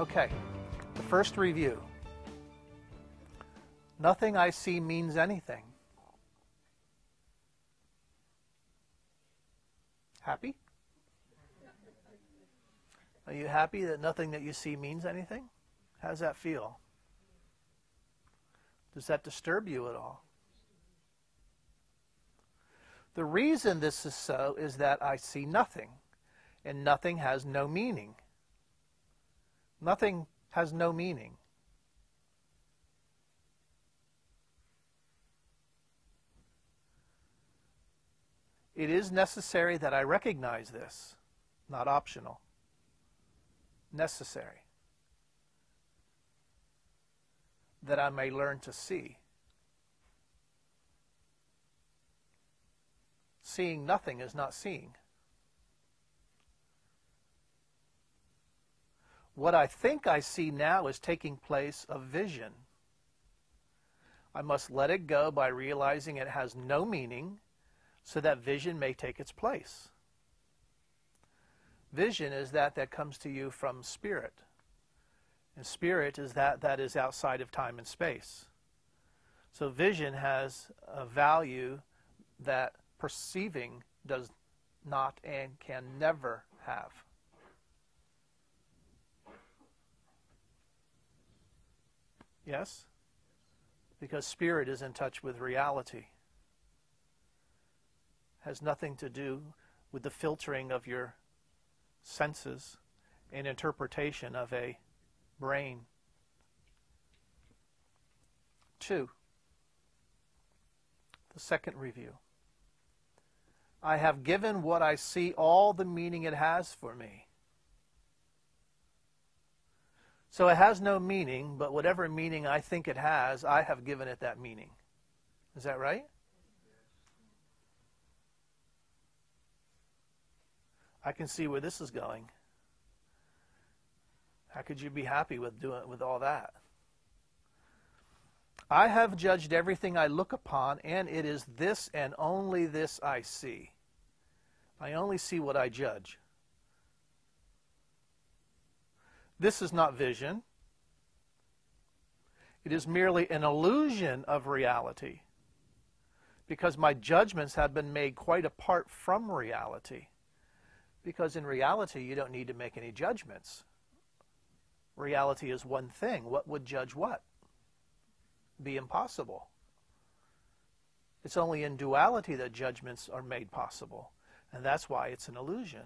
Okay, the first review. Nothing I see means anything. Happy? Are you happy that nothing that you see means anything? How does that feel? Does that disturb you at all? The reason this is so is that I see nothing, and nothing has no meaning. Nothing has no meaning. It is necessary that I recognize this, not optional. Necessary. That I may learn to see. Seeing nothing is not seeing. What I think I see now is taking place of vision. I must let it go by realizing it has no meaning so that vision may take its place. Vision is that comes to you from spirit. And spirit is that is outside of time and space. So vision has a value that perceiving does not and can never have. Yes? Because spirit is in touch with reality. Has nothing to do with the filtering of your senses and interpretation of a brain. 2. The second review. I have given what I see all the meaning it has for me. So it has no meaning, but whatever meaning I think it has, I have given it that meaning. Is that right? I can see where this is going. How could you be happy with all that? I have judged everything I look upon, and it is this and only this I see. I only see what I judge. This is not vision. It is merely an illusion of reality, because my judgments have been made quite apart from reality. Because in reality, you don't need to make any judgments. Reality is one thing. What would judge what? Be impossible. It's only in duality that judgments are made possible, and that's why it's an illusion.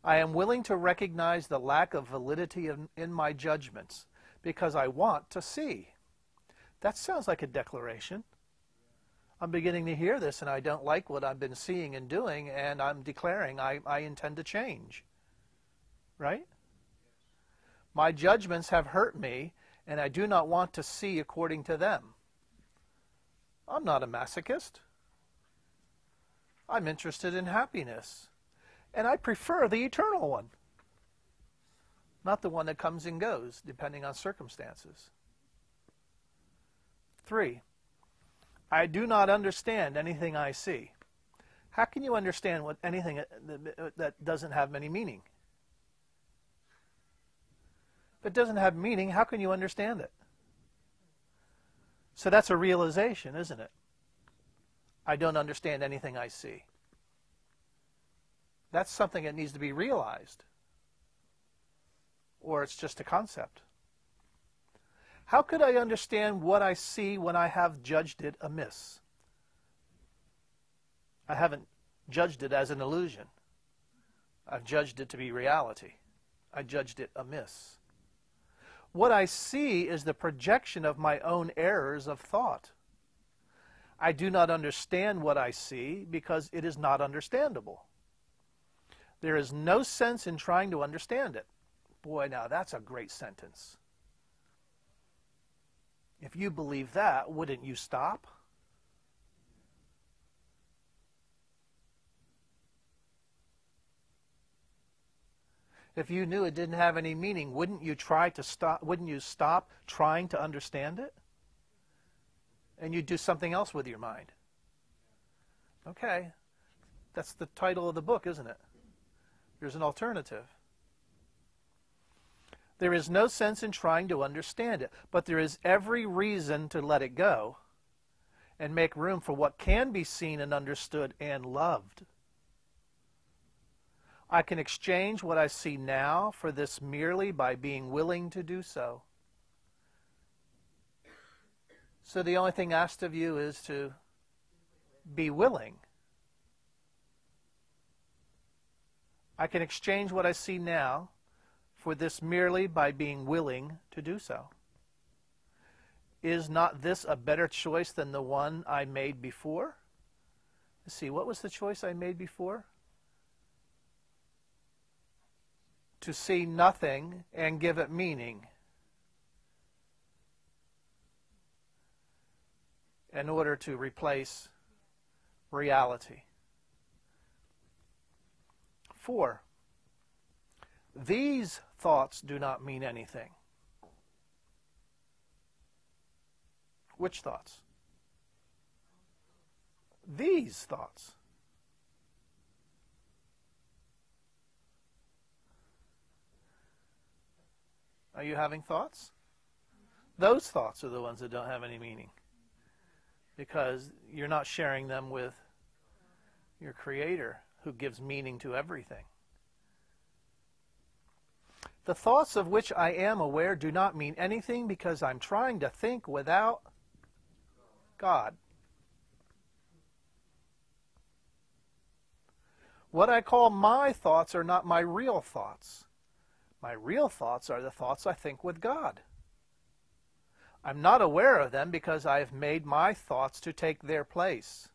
I am willing to recognize the lack of validity in my judgments because I want to see. That sounds like a declaration. I'm beginning to hear this, and I don't like what I've been seeing and doing, and I'm declaring I intend to change. Right? My judgments have hurt me, and I do not want to see according to them. I'm not a masochist. I'm interested in happiness, and I prefer the eternal one, not the one that comes and goes, depending on circumstances. 3. I do not understand anything I see. How can you understand anything that doesn't have any meaning? If it doesn't have meaning, how can you understand it? So that's a realization, isn't it? I don't understand anything I see. That's something that needs to be realized. Or it's just a concept. How could I understand what I see when I have judged it amiss? I haven't judged it as an illusion. I've judged it to be reality. I judged it amiss. What I see is the projection of my own errors of thought. I do not understand what I see because it is not understandable. There is no sense in trying to understand it. Boy, now that's a great sentence. If you believe that, wouldn't you stop? If you knew it didn't have any meaning, wouldn't you stop trying to understand it? And you'd do something else with your mind. Okay. That's the title of the book, isn't it? There's an alternative. There is no sense in trying to understand it, but there is every reason to let it go and make room for what can be seen and understood and loved. I can exchange what I see now for this merely by being willing to do so. So the only thing asked of you is to be willing. I can exchange what I see now for this merely by being willing to do so. Is not this a better choice than the one I made before? Let's see, what was the choice I made before? To see nothing and give it meaning in order to replace reality. 4. These thoughts do not mean anything. Which thoughts? These thoughts. Are you having thoughts? Those thoughts are the ones that don't have any meaning, because you're not sharing them with your Creator, who gives meaning to everything. The thoughts of which I am aware do not mean anything because I'm trying to think without God. What I call my thoughts are not my real thoughts. My real thoughts are the thoughts I think with God. I'm not aware of them because I have made my thoughts to take their place.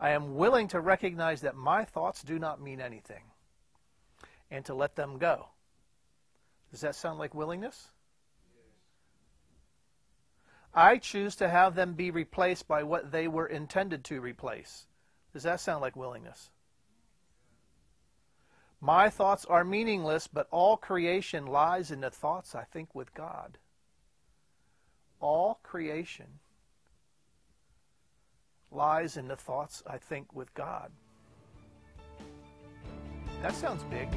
I am willing to recognize that my thoughts do not mean anything and to let them go. Does that sound like willingness? I choose to have them be replaced by what they were intended to replace. Does that sound like willingness? My thoughts are meaningless, but all creation lies in the thoughts I think with God. All creation lies in the thoughts I think with God. That sounds big.